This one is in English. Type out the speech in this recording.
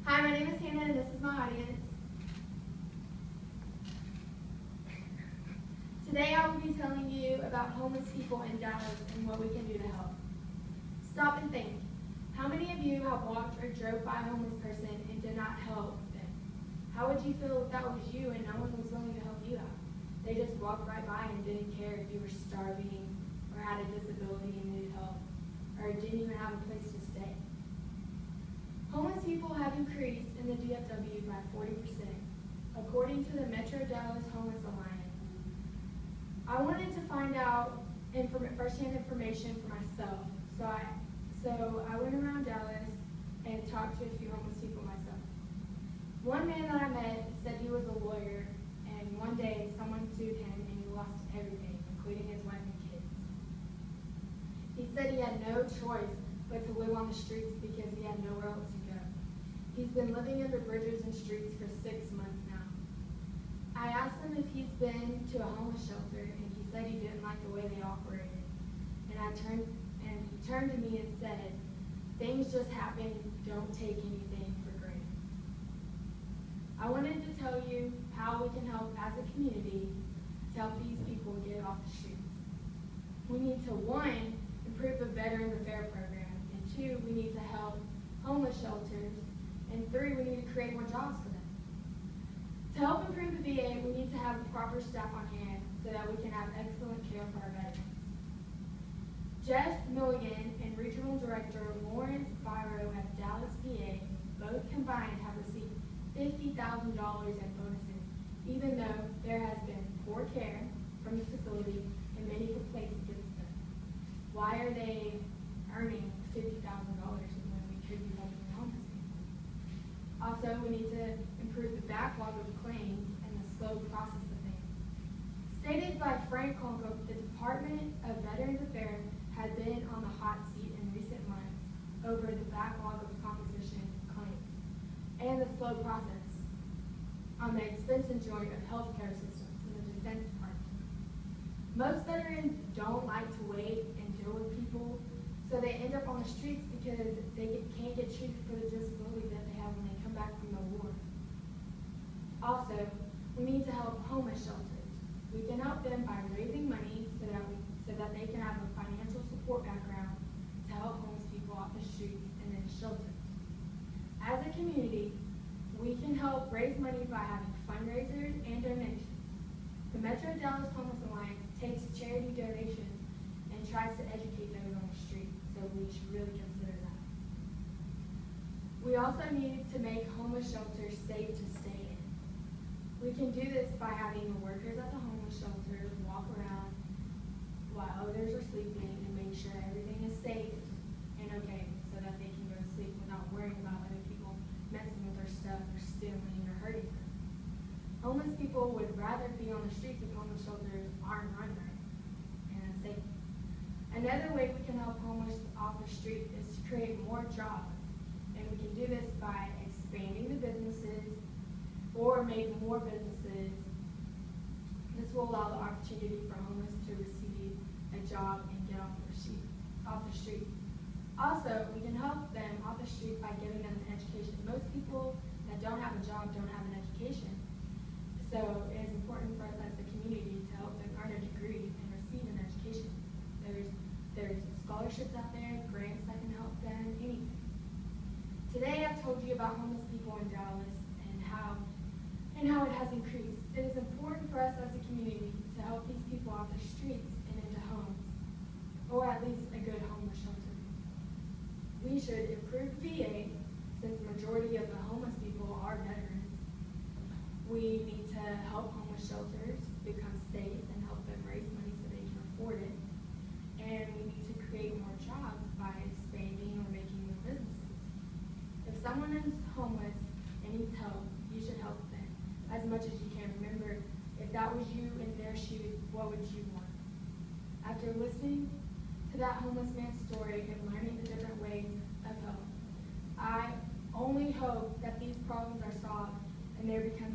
Hi, my name is Hannah and this is my audience. Today I will be telling you about homeless people in Dallas and what we can do to help. Stop and think. How many of you have walked or drove by a homeless person and did not help them? How would you feel if that was you and no one was willing to help you out? They just walked right by and didn't care if you were starving or had a disability and needed help, or didn't even have a place to stay. Homeless people have increased in the DFW by 40%, according to the Metro Dallas Homeless Alliance. I wanted to find out first-hand information for myself, so I went around Dallas and talked to a few homeless people myself. One man that I met said he was a lawyer, and one day someone sued him and he lost everything, including his wife and kids. He said he had no choice but to live on the streets because he had nowhere else to go. He's been living under bridges and streets for 6 months now. I asked him if he's been to a homeless shelter, and he said he didn't like the way they operated. And he turned to me and said, "Things just happen, don't take anything for granted." I wanted to tell you how we can help as a community to help these people get off the streets. We need to, 1, improve the Veterans Affairs program, and 2, we need to help homeless shelters, and 3, we need to create more jobs for them. To help improve the VA, we need to have proper staff on hand so that we can have excellent care for our veterans. Jeff Milligan and Regional Director Lawrence Biro at Dallas VA both combined have received $50,000 in bonuses, even though there has been poor care from the facility and many complaints against them. Why are they earning $50,000 when we could be helping the homeless people? Also, we need to improve the backlog of claims and the slow process of things. Stated by Frank Conco, the Department of Veterans Affairs had been on the hot seat in recent months over the backlog of composition claims and the slow process on the expense enjoying of healthcare systems in the Defense Department. Most veterans don't like to wait and deal with people, so they end up on the streets because they can't get treated for the disability that they have when they come back from the war. Also, we need to help homeless shelters. We can help them by raising money so that they can have a financial support background to help homeless people off the streets and in shelters. As a community, we can help raise money by having fundraisers and donations. The Metro Dallas Homeless Alliance takes charity donations and tries to educate those on the street, so we should really consider that. We also need to make homeless shelters safe to stay in. We can do this by having the workers at the homeless shelter walk around while others are sleeping and make sure everything is safe and okay so that they can go to sleep without worrying about other people messing with their stuff or stealing or hurting them. Homeless people would rather be on the streets if homeless shelters aren't run right and safe. Another way we can help homeless off the street is to create more jobs, and we can do this by expanding the businesses or make more businesses. This will allow the opportunity for homeless to receive a job and get off the street. Also, we can help them off the street by giving them an education. Most people that don't have a job don't have an education. So it is important for us as a community to help them earn a degree and receive an education. There's scholarships out there, grants that can help them, anything. Today I've told you about homeless people in Dallas and how it has increased. It is important for us as a community to help these people off the streets and into homes, or at least a good homeless shelter. We should improve VA since the majority of the homeless people are veterans. We need to help homeless shelters become safe and help them raise money so they can afford it. And we need to create more jobs by expanding or making more businesses. If someone is homeless and needs help, you should help them as much as you can. Remember, if that was you in their shoes, what would you want? After listening to that homeless man's story and learning the different ways of help, I only hope that these problems are solved and there becomes